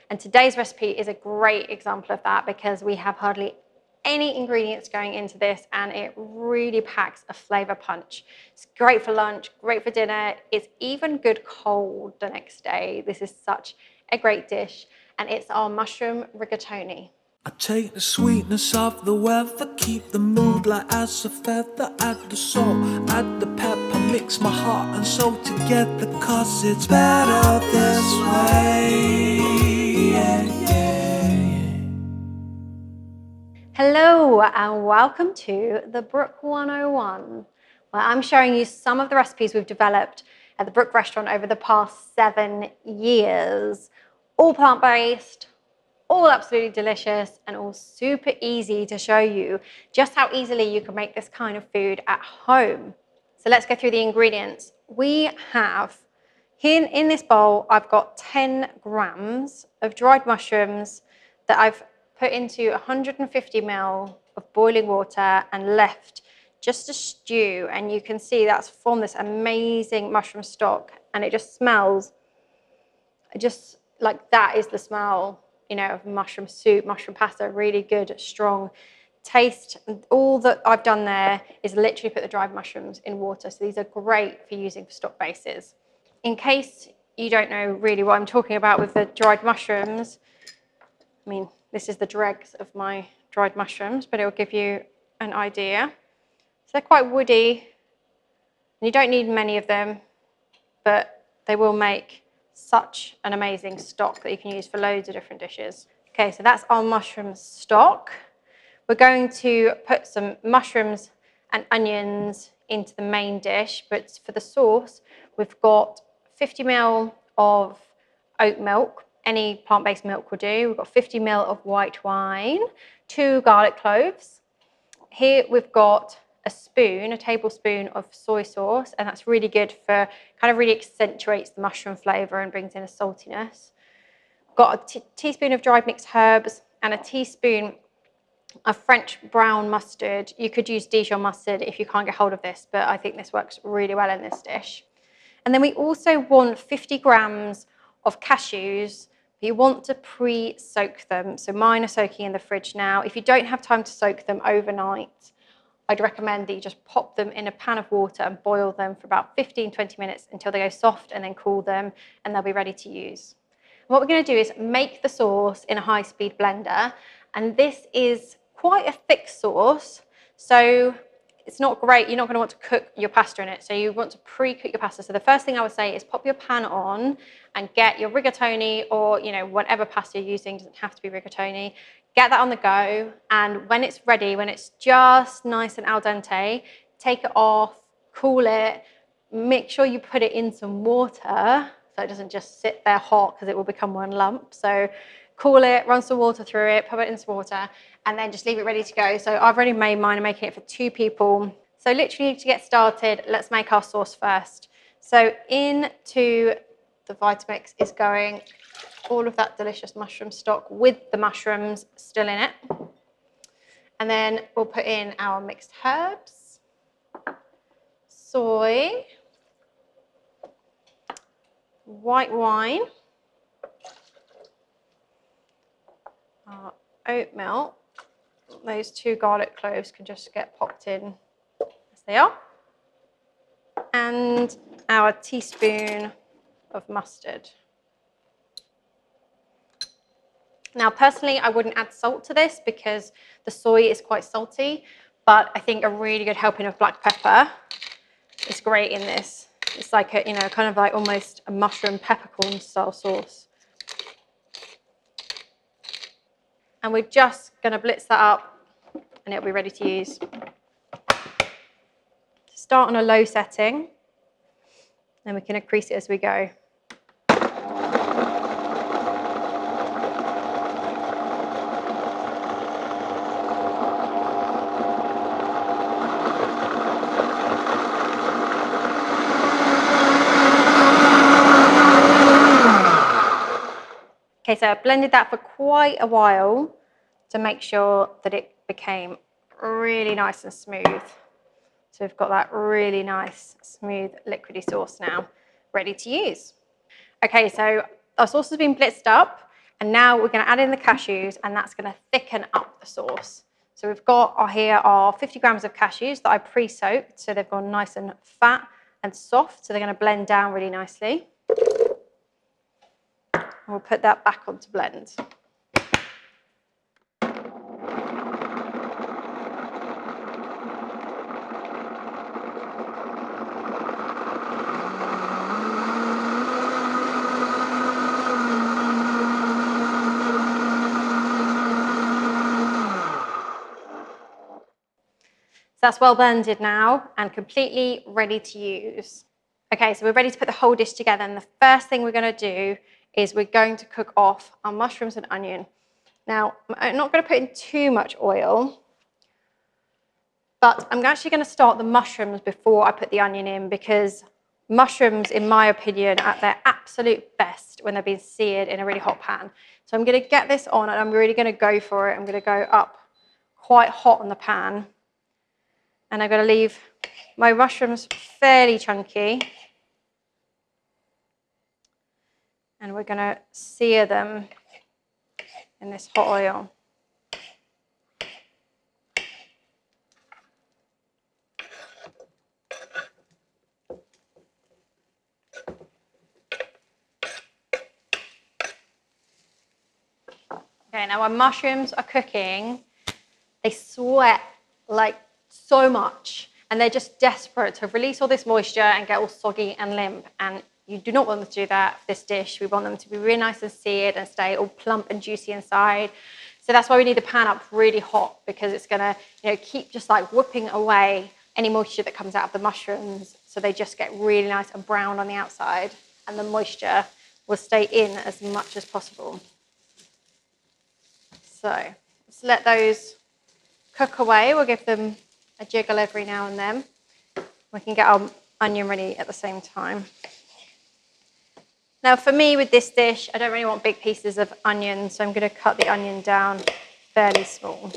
And today's recipe is a great example of that because we have hardly any ingredients going into this and it really packs a flavor punch. It's great for lunch, great for dinner. It's even good cold the next day. This is such a great dish, and it's our mushroom rigatoni. I take the sweetness of the weather, keep the mood light as a feather, add the salt, add the pepper, mix my heart and soul together, cause it's better this way. Yeah, yeah, yeah. Hello and welcome to the Brook 101, where I'm showing you some of the recipes we've developed at the Brook restaurant over the past 7 years. All plant-based, all absolutely delicious, and all super easy to show you just how easily you can make this kind of food at home. So let's go through the ingredients. We have here in this bowl, I've got 10 grams of dried mushrooms that I've put into 150 ml of boiling water and left just to stew. And you can see that's formed this amazing mushroom stock, and it just smells just like that is the smell, of mushroom soup, mushroom pasta, really good, strong taste. All that I've done there is literally put the dried mushrooms in water. So these are great for using for stock bases. In case you don't know really what I'm talking about with the dried mushrooms, I mean, this is the dregs of my dried mushrooms, but it will give you an idea. So they're quite woody, and you don't need many of them, but they will make such an amazing stock that you can use for loads of different dishes. Okay, so that's our mushroom stock. We're going to put some mushrooms and onions into the main dish, but for the sauce, we've got 50 ml of oat milk. Any plant-based milk will do. We've got 50 ml of white wine, 2 garlic cloves. Here we've got a tablespoon of soy sauce, and that's really good for kind of really accentuates the mushroom flavor and brings in a saltiness. Got a teaspoon of dried mixed herbs and a teaspoon of French brown mustard. You could use Dijon mustard if you can't get hold of this, but I think this works really well in this dish. And then we also want 50 grams of cashews. You want to pre-soak them. So mine are soaking in the fridge now. If you don't have time to soak them overnight, I'd recommend that you just pop them in a pan of water and boil them for about 15-20 minutes until they go soft, and then cool them, and they'll be ready to use. And what we're going to do is make the sauce in a high-speed blender, and this is quite a thick sauce, so it's not great. You're not going to want to cook your pasta in it, so you want to pre-cook your pasta. So the first thing I would say is pop your pan on and get your rigatoni, or whatever pasta you're using. It doesn't have to be rigatoni. Get that on the go, and when it's ready, when it's just nice and al dente, take it off, cool it, make sure you put it in some water so it doesn't just sit there hot because it will become one lump. So cool it, run some water through it, put it in some water, and then just leave it ready to go. So I've already made mine. I'm making it for 2 people. So literally to get started, let's make our sauce first. So into the Vitamix is going all of that delicious mushroom stock with the mushrooms still in it. And then we'll put in our mixed herbs, soy, white wine, our oat milk. Those 2 garlic cloves can just get popped in as they are. And our teaspoon of mustard. Now, personally, I wouldn't add salt to this because the soy is quite salty, but I think a really good helping of black pepper is great in this. It's like a, kind of like almost a mushroom peppercorn style sauce. And we're just going to blitz that up and it'll be ready to use. Start on a low setting, and we can increase it as we go. Okay, so I blended that for quite a while to make sure that it became really nice and smooth. So we've got that really nice, smooth, liquidy sauce now ready to use. Okay, so our sauce has been blitzed up. And now we're going to add in the cashews, and that's going to thicken up the sauce. So we've got here our 50 grams of cashews that I pre-soaked, so they've gone nice and fat and soft, so they're going to blend down really nicely. And we'll put that back on to blend. So that's well blended now and completely ready to use. Okay, so we're ready to put the whole dish together, and the first thing we're going to do is we're going to cook off our mushrooms and onion. Now, I'm not going to put in too much oil, but I'm actually going to start the mushrooms before I put the onion in, because mushrooms, in my opinion, are at their absolute best when they're being seared in a really hot pan. So I'm going to get this on, and I'm really going to go for it. I'm going to go up quite hot on the pan. And I'm going to leave my mushrooms fairly chunky. And we're going to sear them in this hot oil. Okay, now our mushrooms are cooking. They sweat like so much, and they're just desperate to release all this moisture and get all soggy and limp. And you do not want them to do that for this dish. We want them to be really nice and seared and stay all plump and juicy inside. So that's why we need the pan up really hot, because it's going to, keep just like whipping away any moisture that comes out of the mushrooms, so they just get really nice and brown on the outside, and the moisture will stay in as much as possible. So let's let those cook away. We'll give them a jiggle every now and then. We can get our onion ready at the same time. Now for me with this dish, I don't really want big pieces of onion, so I'm going to cut the onion down fairly small.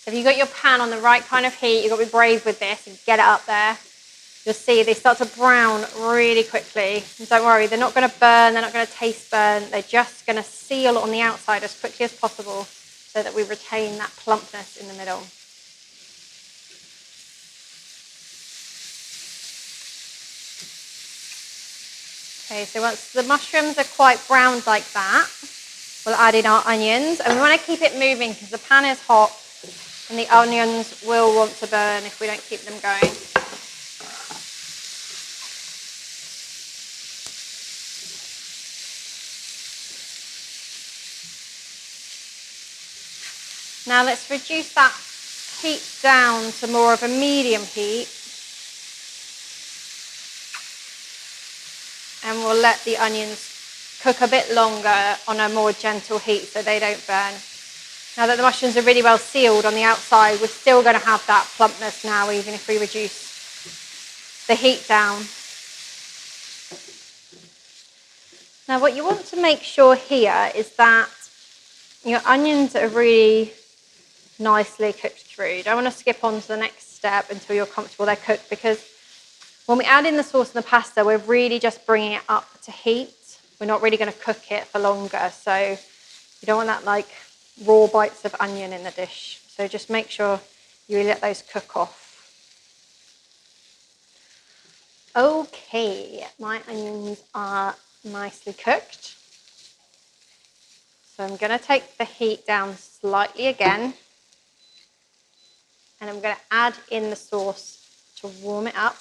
If you've got your pan on the right kind of heat, you've got to be brave with this and get it up there. You'll see they start to brown really quickly. And don't worry, they're not going to burn, they're not going to taste burnt. They're just going to seal on the outside as quickly as possible so that we retain that plumpness in the middle. Okay, so once the mushrooms are quite browned like that, we'll add in our onions. And we want to keep it moving because the pan is hot and the onions will want to burn if we don't keep them going. Now let's reduce that heat down to more of a medium heat. And we'll let the onions cook a bit longer on a more gentle heat so they don't burn. Now that the mushrooms are really well sealed on the outside, we're still going to have that plumpness now, even if we reduce the heat down. Now what you want to make sure here is that your onions are really nicely cooked through. You don't want to skip on to the next step until you're comfortable they're cooked, because when we add in the sauce and the pasta, we're really just bringing it up to heat. We're not really going to cook it for longer, so you don't want that like raw bites of onion in the dish. So just make sure you really let those cook off. Okay, my onions are nicely cooked. So I'm going to take the heat down slightly again. And I'm going to add in the sauce to warm it up.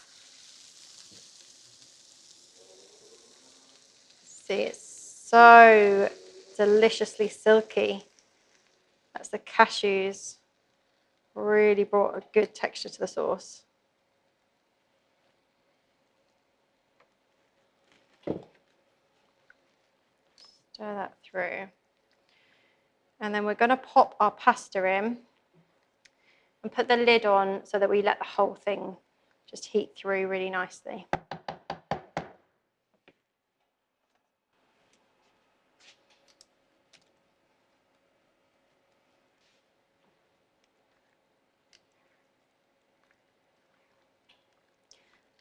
See, it's so deliciously silky. That's the cashews. Really brought a good texture to the sauce. Stir that through. And then we're going to pop our pasta in. and put the lid on so that we let the whole thing just heat through really nicely.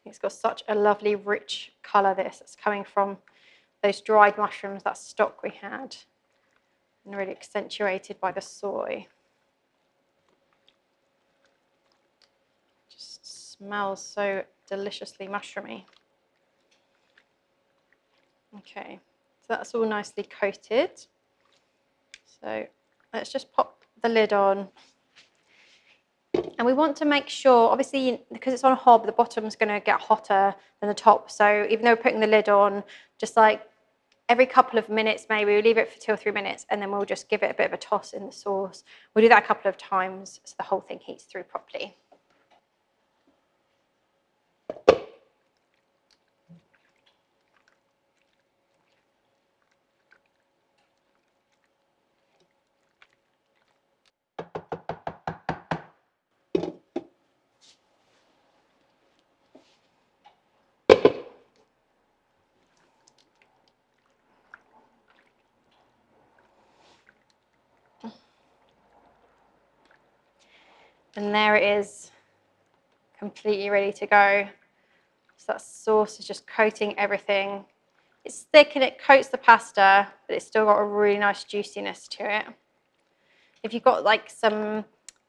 It's got such a lovely rich colour, this. It's coming from those dried mushrooms, that stock we had, and really accentuated by the soy. Just smells so deliciously mushroomy. Okay, so that's all nicely coated. So let's just pop the lid on. And we want to make sure, obviously, because it's on a hob, the bottom's going to get hotter than the top. So even though we're putting the lid on, just like every couple of minutes, maybe we'll leave it for 2 or 3 minutes, and then we'll just give it a bit of a toss in the sauce. We'll do that a couple of times so the whole thing heats through properly. And there it is, completely ready to go. So that sauce is just coating everything. It's thick and it coats the pasta, but it's still got a really nice juiciness to it. If you've got like some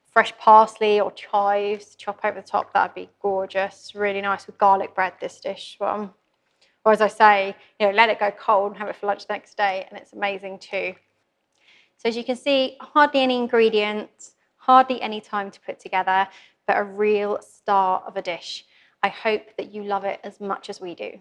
fresh parsley or chives to chop over the top, that'd be gorgeous. Really nice with garlic bread, this dish. Or as I say, let it go cold and have it for lunch the next day, and it's amazing too. So as you can see, hardly any ingredients, hardly any time to put together, but a real star of a dish. I hope that you love it as much as we do.